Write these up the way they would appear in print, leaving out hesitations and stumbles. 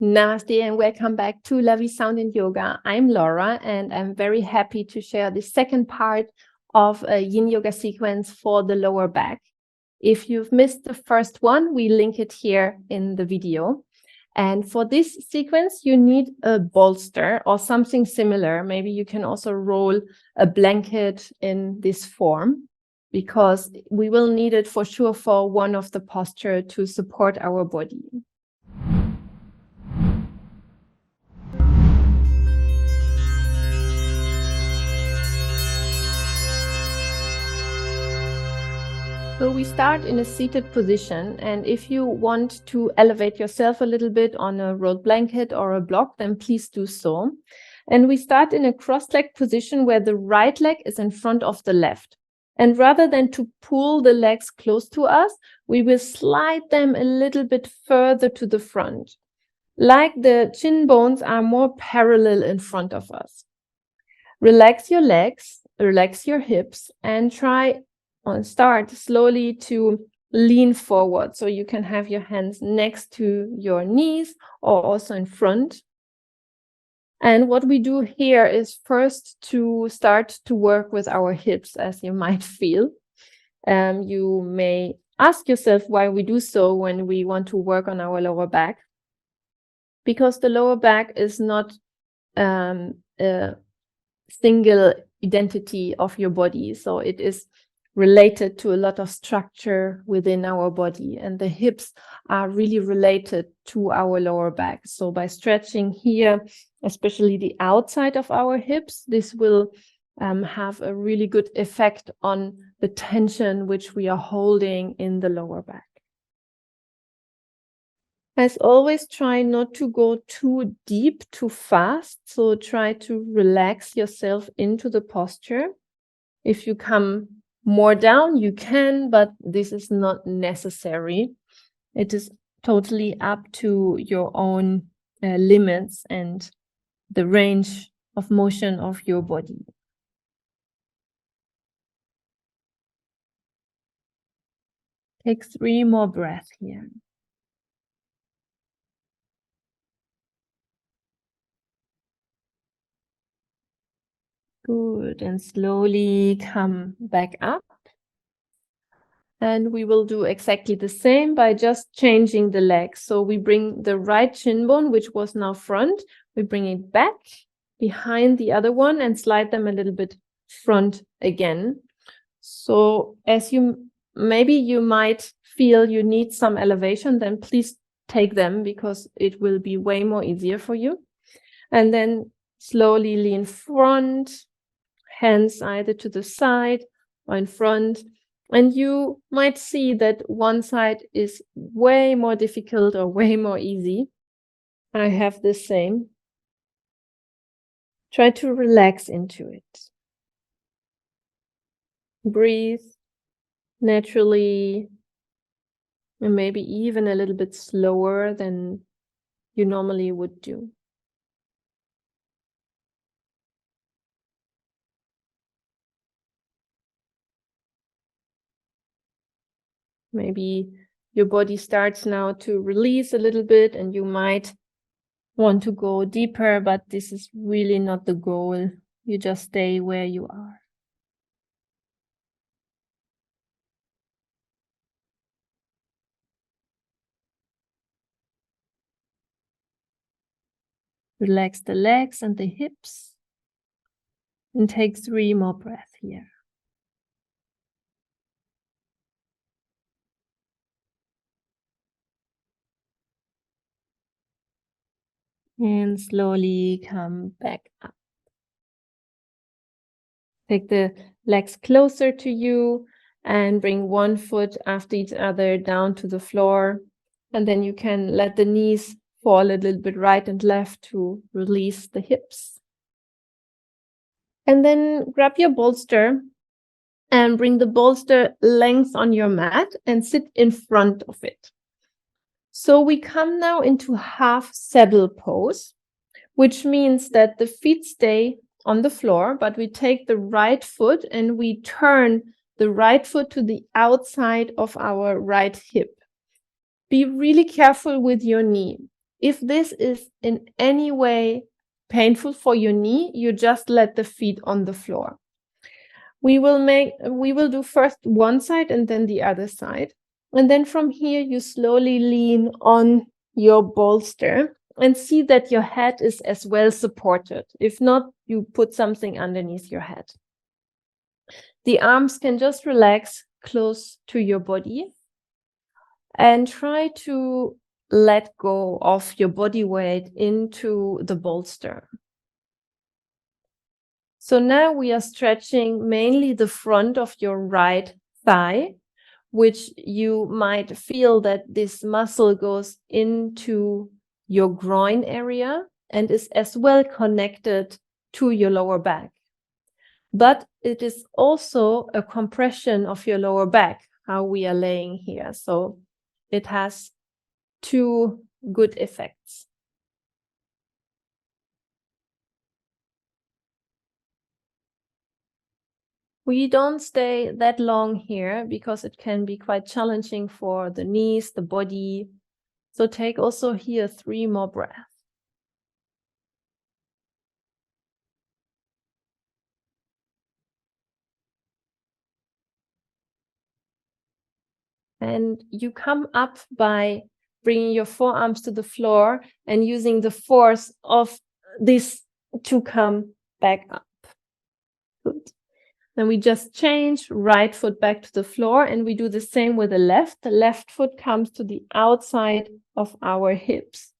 Namaste and welcome back to LaVi Sound and Yoga. I'm Laura and I'm very happy to share the second part of a yin yoga sequence for the lower back. If you've missed the first one, we link it here in the video. And for this sequence, you need a bolster or something similar. Maybe you can also roll a blanket in this form, because we will need it for sure for one of the posture to support our body. So we start in a seated position, and if you want to elevate yourself a little bit on a rolled blanket or a block, then please do so. And we start in a cross-legged position where the right leg is in front of the left. And rather than to pull the legs close to us, we will slide them a little bit further to the front, like the chin bones are more parallel in front of us. Relax your legs, relax your hips, and start slowly to lean forward. So you can have your hands next to your knees or also in front. And what we do here is first to start to work with our hips, as you might feel. You may ask yourself why we do so when we want to work on our lower back. Because the lower back is not a single identity of your body. So it is related to a lot of structure within our body, and the hips are really related to our lower back. So by stretching here, especially the outside of our hips, this will have a really good effect on the tension which we are holding in the lower back. As always, try not to go too deep, too fast. So try to relax yourself into the posture. If you come more down, you can, but this is not necessary. It is totally up to your own limits and the range of motion of your body. Take 3 more breaths here. Good, and slowly come back up. And we will do exactly the same by just changing the legs. So we bring the right shin bone, which was now front, we bring it back behind the other one and slide them a little bit front again. So as maybe you might feel you need some elevation, then please take them, because it will be way more easier for you. And then slowly lean front, hands either to the side or in front. And you might see that one side is way more difficult or way more easy. I have the same. Try to relax into it. Breathe naturally, and maybe even a little bit slower than you normally would do. Maybe your body starts now to release a little bit and you might want to go deeper, but this is really not the goal. You just stay where you are. Relax the legs and the hips, and take 3 more breaths here. And slowly come back up. Take the legs closer to you and bring one foot after each other down to the floor. And then you can let the knees fall a little bit right and left to release the hips. And then grab your bolster and bring the bolster length on your mat and sit in front of it. So we come now into half saddle pose, which means that the feet stay on the floor, but we take the right foot and we turn the right foot to the outside of our right hip. Be really careful with your knee. If this is in any way painful for your knee, you just let the feet on the floor. We will do first one side and then the other side. And then from here, you slowly lean on your bolster and see that your head is as well supported. If not, you put something underneath your head. The arms can just relax close to your body and try to let go of your body weight into the bolster. So now we are stretching mainly the front of your right thigh, which you might feel that this muscle goes into your groin area and is as well connected to your lower back. But it is also a compression of your lower back, how we are laying here. So it has two good effects. We don't stay that long here because it can be quite challenging for the knees, the body. So take also here 3 more breaths. And you come up by bringing your forearms to the floor and using the force of this to come back up. Good. Then we just change, right foot back to the floor, and we do the same with the left. The left foot comes to the outside of our hips.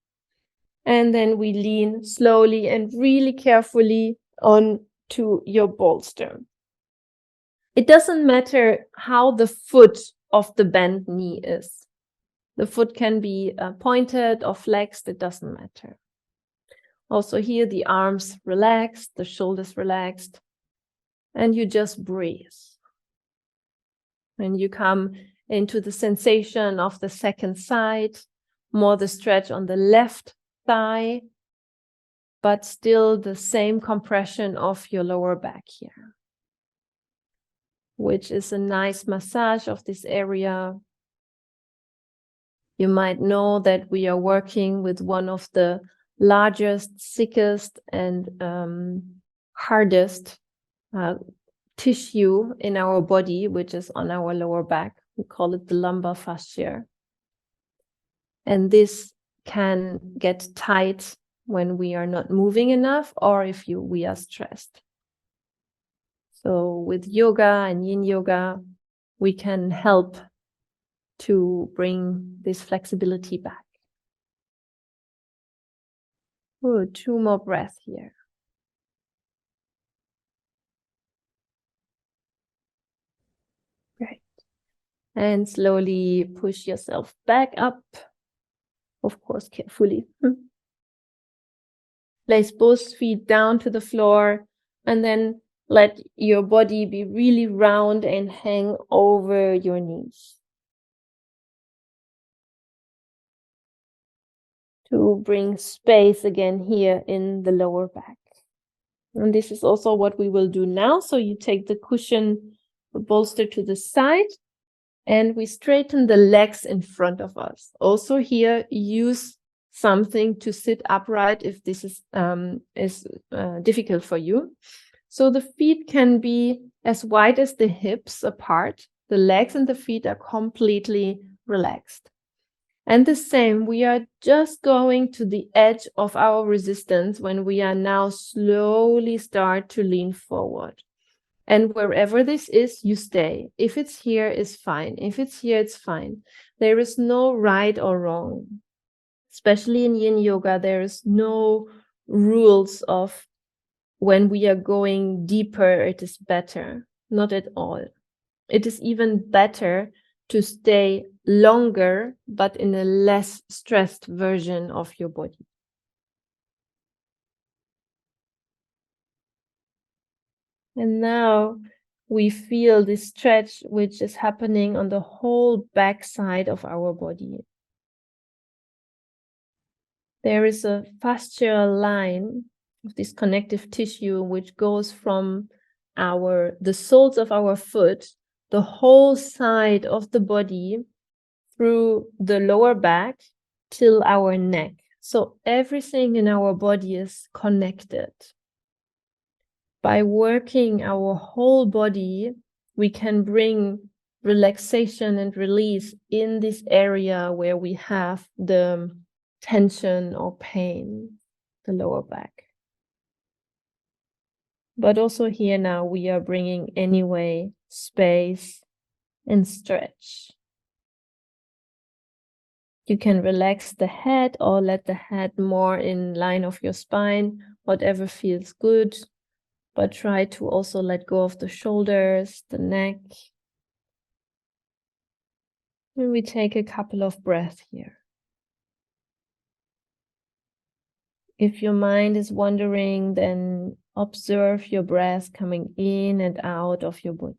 And then we lean slowly and really carefully onto your bolster. It doesn't matter how the foot of the bent knee is. The foot can be pointed or flexed, it doesn't matter. Also here, the arms relaxed, the shoulders relaxed, and you just breathe. And you come into the sensation of the second side, more the stretch on the left thigh, but still the same compression of your lower back here, which is a nice massage of this area. You might know that we are working with one of the largest, thickest, and hardest tissue in our body, which is on our lower back. We call it the lumbar fascia. And this can get tight when we are not moving enough or if we are stressed. So with yoga and yin yoga, we can help to bring this flexibility back. Good. 2 more breaths here. Great. And slowly push yourself back up. Of course, carefully. Place both feet down to the floor and then let your body be really round and hang over your knees. To bring space again here in the lower back. And this is also what we will do now. So you take the cushion, the bolster to the side, and we straighten the legs in front of us. Also here, use something to sit upright if this is difficult for you. So the feet can be as wide as the hips apart. The legs and the feet are completely relaxed. And the same, we are just going to the edge of our resistance when we are now slowly start to lean forward. And wherever this is, you stay. If it's here, it's fine. If it's here, it's fine. There is no right or wrong. Especially in yin yoga, there is no rules of when we are going deeper, it is better. Not at all. It is even better to stay longer, but in a less stressed version of your body. And now we feel this stretch, which is happening on the whole back side of our body. There is a fascial line of this connective tissue, which goes from the soles of our foot, the whole side of the body, through the lower back till our neck. So everything in our body is connected. By working our whole body, we can bring relaxation and release in this area where we have the tension or pain, the lower back. But also here now we are bringing anyway space and stretch. You can relax the head or let the head more in line of your spine, whatever feels good. But try to also let go of the shoulders, the neck. And we take a couple of breaths here. If your mind is wandering, then observe your breath coming in and out of your body.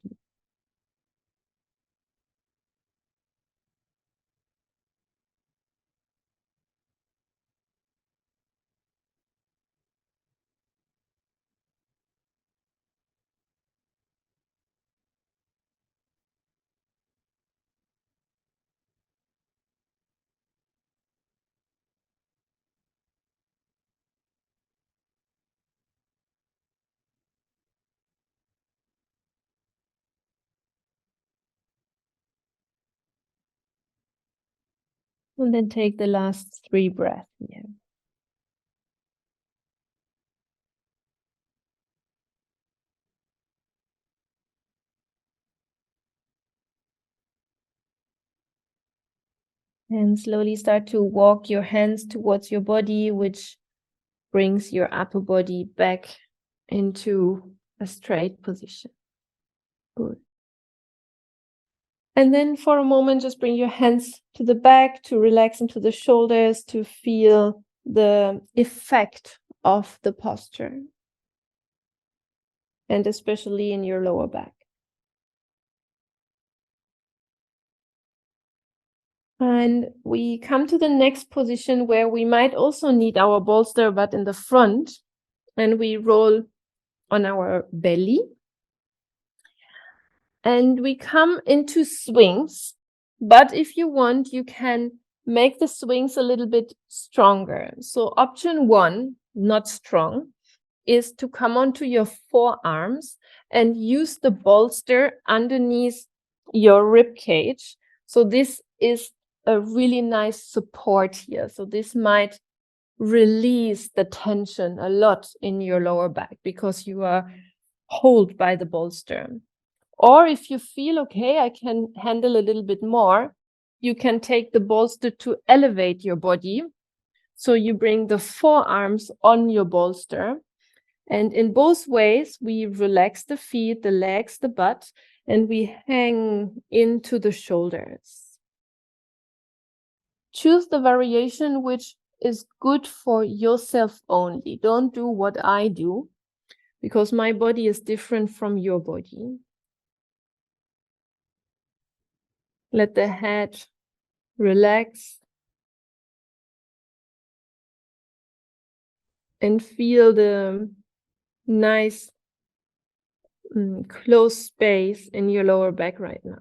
And then take the last 3 breaths here. And slowly start to walk your hands towards your body, which brings your upper body back into a straight position. Good. And then for a moment, just bring your hands to the back to relax into the shoulders, to feel the effect of the posture, and especially in your lower back. And we come to the next position where we might also need our bolster, but in the front, and we roll on our belly. And we come into swings, but if you want, you can make the swings a little bit stronger. So option 1, not strong, is to come onto your forearms and use the bolster underneath your rib cage. So this is a really nice support here. So this might release the tension a lot in your lower back because you are held by the bolster. Or if you feel, okay, I can handle a little bit more, you can take the bolster to elevate your body. So you bring the forearms on your bolster. And in both ways, we relax the feet, the legs, the butt, and we hang into the shoulders. Choose the variation which is good for yourself only. Don't do what I do, because my body is different from your body. Let the head relax and feel the nice close space in your lower back right now.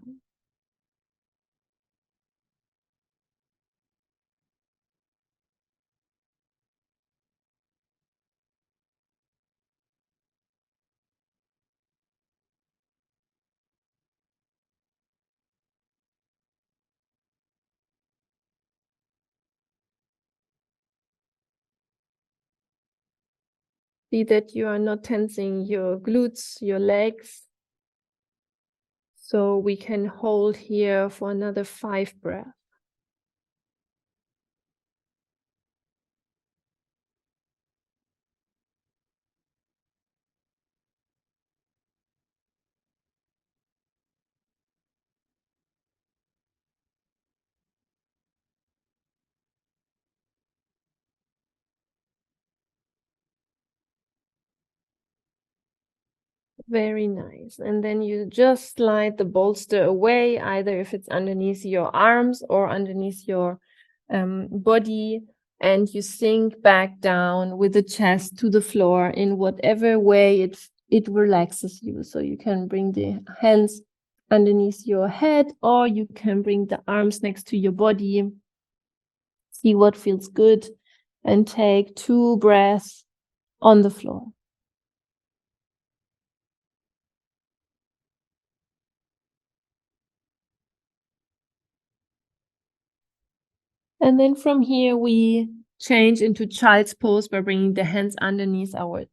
See that you are not tensing your glutes, your legs. So we can hold here for another 5 breaths. Very nice. And then you just slide the bolster away, either if it's underneath your arms or underneath your body, and you sink back down with the chest to the floor in whatever way it relaxes you. So you can bring the hands underneath your head, or you can bring the arms next to your body. See what feels good. and take 2 breaths on the floor. And then from here, we change into child's pose by bringing the hands underneath our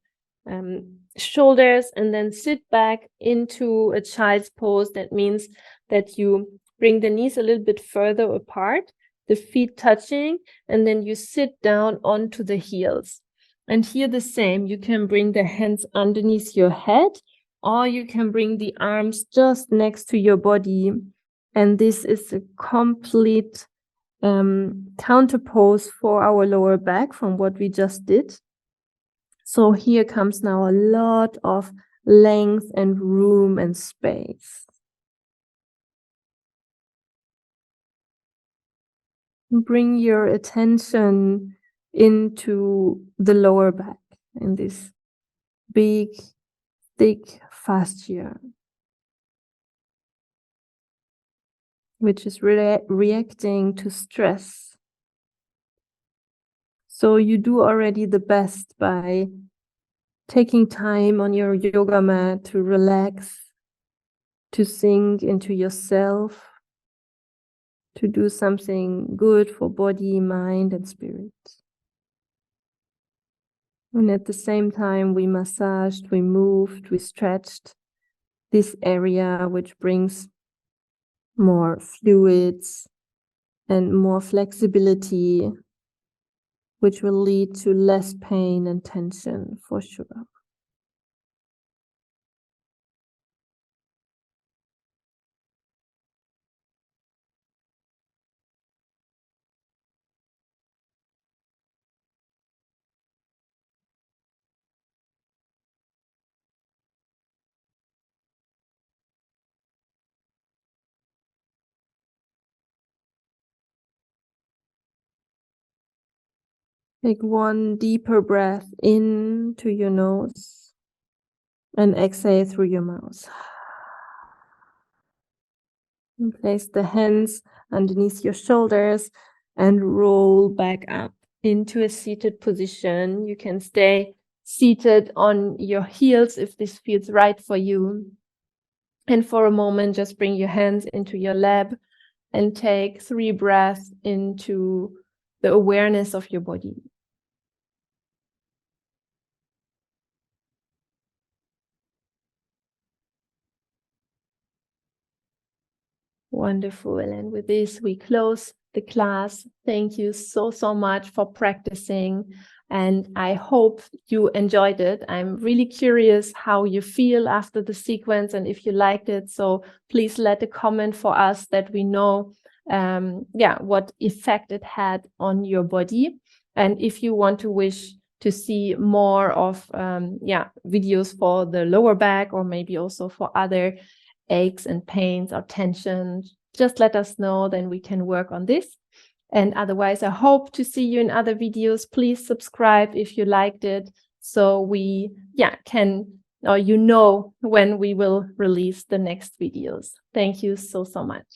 shoulders and then sit back into a child's pose. That means that you bring the knees a little bit further apart, the feet touching, and then you sit down onto the heels. And here the same, you can bring the hands underneath your head, or you can bring the arms just next to your body. And this is a complete counter pose for our lower back from what we just did. So here comes now a lot of length and room and space. Bring your attention into the lower back in this big, thick fascia, which is reacting to stress. So you do already the best by taking time on your yoga mat to relax, to sink into yourself, to do something good for body, mind, and spirit. And at the same time, we massaged, we moved, we stretched this area, which brings more fluids and more flexibility, which will lead to less pain and tension for sure. Take one deeper breath into your nose and exhale through your mouth. And place the hands underneath your shoulders and roll back up into a seated position. You can stay seated on your heels if this feels right for you. And for a moment, just bring your hands into your lap and take 3 breaths into the awareness of your body. Wonderful. And with this, we close the class. Thank you so much for practicing. And I hope you enjoyed it. I'm really curious how you feel after the sequence and if you liked it. So please let a comment for us that we know what effect it had on your body. And if you want to wish to see more of videos for the lower back or maybe also for other aches and pains or tension, just let us know, then we can work on this. And otherwise, I hope to see you in other videos. Please subscribe if you liked it, so we can, or when we will release the next videos. Thank you so much.